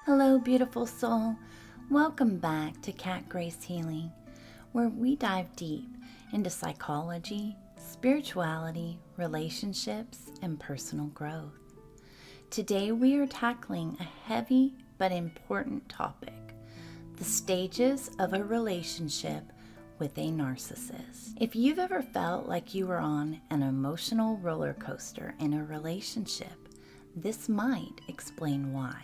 Hello, beautiful soul. Welcome back to Cat Grace Healing, where we dive deep into psychology, spirituality, relationships, and personal growth. Today we are tackling a heavy but important topic: the stages of a relationship with a narcissist. If you've ever felt like you were on an emotional roller coaster in a relationship, this might explain why.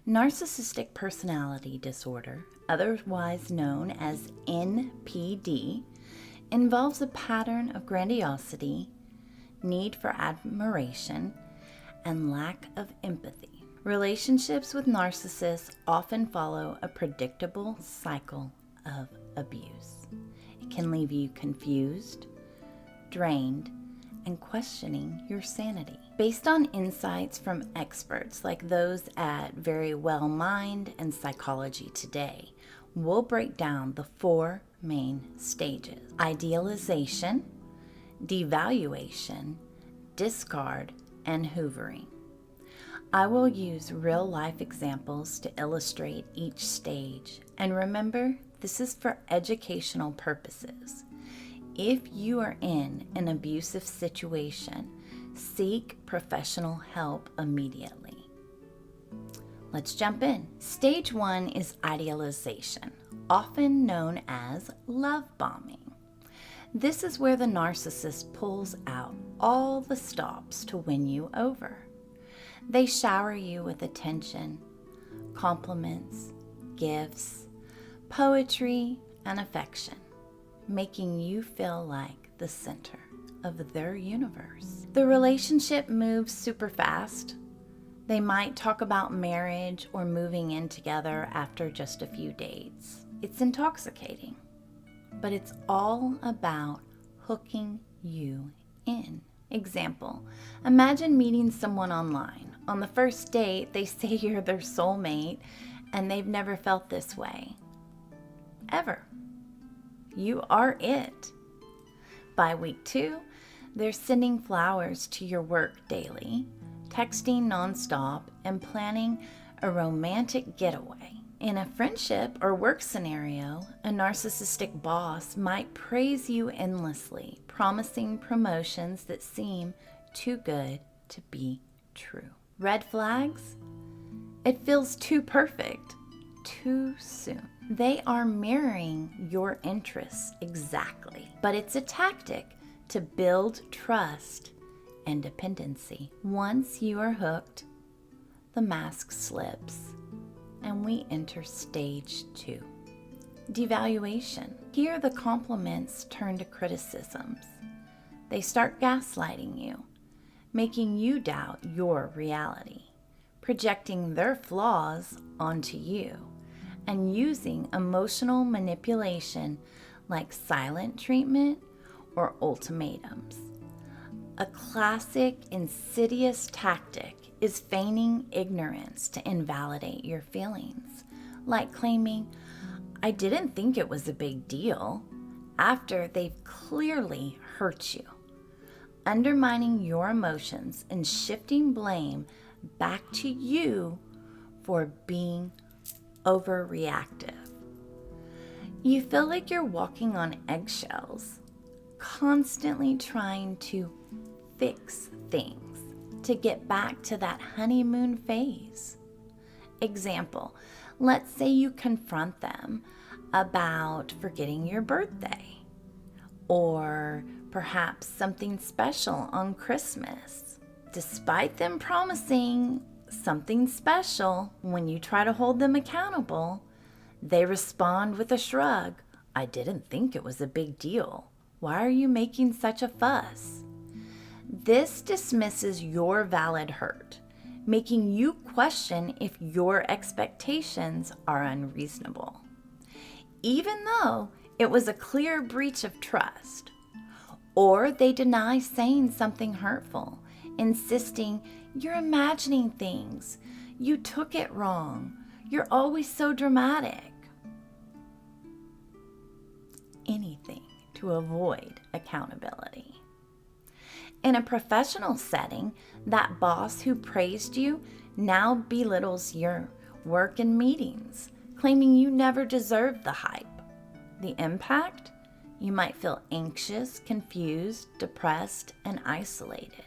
Narcissistic personality disorder, otherwise known as NPD, involves a pattern of grandiosity, need for admiration, and lack of empathy. Relationships with narcissists often follow a predictable cycle of abuse. It can leave you confused, drained, and questioning your sanity. Based on insights from experts like those at Very Well Mind and Psychology Today, we'll break down the 4 main stages: idealization, devaluation, discard, and hoovering. I will use real-life examples to illustrate each stage, and remember, this is for educational purposes. If you are in an abusive situation, seek professional help immediately. Let's jump in. Stage 1 is idealization, often known as love bombing. This is where the narcissist pulls out all the stops to win you over. They shower you with attention, compliments, gifts, poetry, and affection, making you feel like the center of their universe. The relationship moves super fast. They might talk about marriage or moving in together after just a few dates. It's intoxicating, but it's all about hooking you in. Example, imagine meeting someone online. On the first date, they say you're their soulmate, and they've never felt this way. Ever. You are it. By week 2, they're sending flowers to your work daily, texting nonstop, and planning a romantic getaway. In a friendship or work scenario, a narcissistic boss might praise you endlessly, promising promotions that seem too good to be true. Red flags? It feels too perfect, too soon. They are mirroring your interests exactly, but it's a tactic to build trust and dependency. Once you are hooked, the mask slips, and we enter stage 2. Devaluation. Here the compliments turn to criticisms. They start gaslighting you, making you doubt your reality, projecting their flaws onto you, and using emotional manipulation like silent treatment or ultimatums. A classic insidious tactic is feigning ignorance to invalidate your feelings, like claiming, "I didn't think it was a big deal," after they've clearly hurt you, undermining your emotions and shifting blame back to you for being overreactive. You feel like you're walking on eggshells, constantly trying to fix things to get back to that honeymoon phase. Example, let's say you confront them about forgetting your birthday, or perhaps something special on Christmas. Despite them promising something special, when you try to hold them accountable, they respond with a shrug. "I didn't think it was a big deal. Why are you making such a fuss?" This dismisses your valid hurt, making you question if your expectations are unreasonable, even though it was a clear breach of trust. Or they deny saying something hurtful, insisting, "You're imagining things. You took it wrong. You're always so dramatic." Anything to avoid accountability. In a professional setting, that boss who praised you now belittles your work and meetings, claiming you never deserved the hype. The impact? You might feel anxious, confused, depressed, and isolated,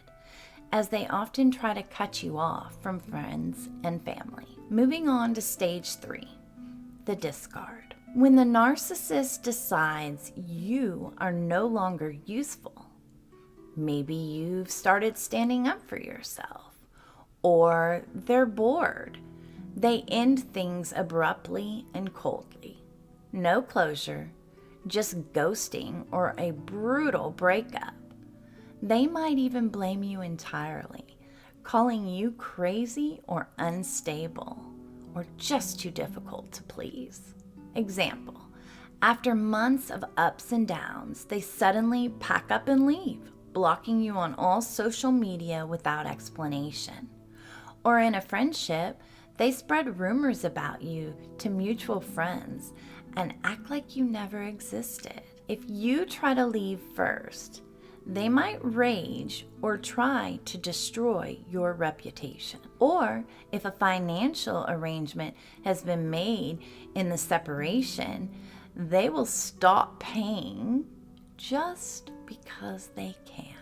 as they often try to cut you off from friends and family. Moving on to stage 3, the discard. When the narcissist decides you are no longer useful, maybe you've started standing up for yourself, or they're bored. They end things abruptly and coldly. No closure, just ghosting or a brutal breakup. They might even blame you entirely, calling you crazy or unstable, or just too difficult to please. Example, after months of ups and downs, they suddenly pack up and leave, blocking you on all social media without explanation. Or in a friendship, they spread rumors about you to mutual friends and act like you never existed. If you try to leave first, they might rage or try to destroy your reputation. Or if a financial arrangement has been made in the separation, they will stop paying just because they can.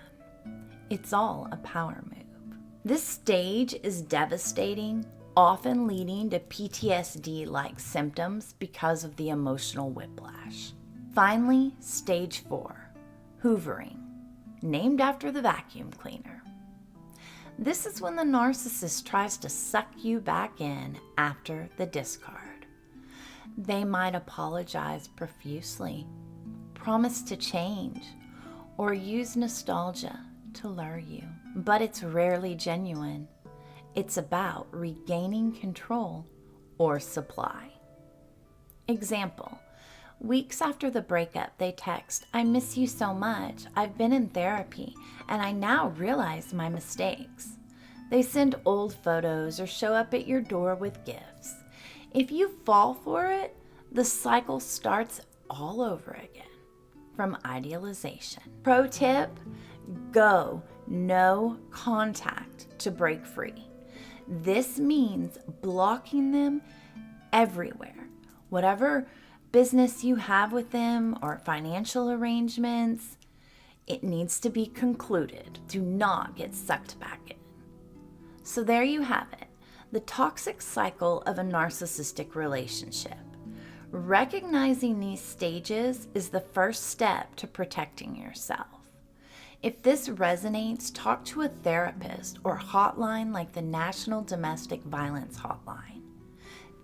It's all a power move. This stage is devastating, often leading to PTSD-like symptoms because of the emotional whiplash. Finally, stage 4, hoovering, named after the vacuum cleaner. This is when the narcissist tries to suck you back in after the discard. They might apologize profusely, promise to change, or use nostalgia to lure you. But it's rarely genuine. It's about regaining control or supply. Example, weeks after the breakup, they text, "I miss you so much. I've been in therapy, and I now realize my mistakes." They send old photos or show up at your door with gifts. If you fall for it, the cycle starts all over again. From Idealization. Pro tip, go no contact to break free. This means blocking them everywhere. Whatever business you have with them or financial arrangements, it needs to be concluded. Do not get sucked back in. So there you have it, the toxic cycle of a narcissistic relationship. Recognizing these stages is the first step to protecting yourself. If this resonates, talk to a therapist or hotline like the National Domestic Violence Hotline.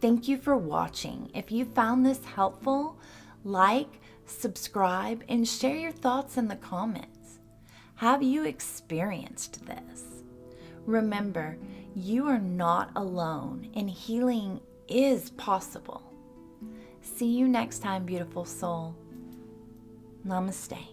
Thank you for watching. If you found this helpful, like, subscribe, and share your thoughts in the comments. Have you experienced this? Remember, you are not alone, and healing is possible. See you next time, beautiful soul. Namaste.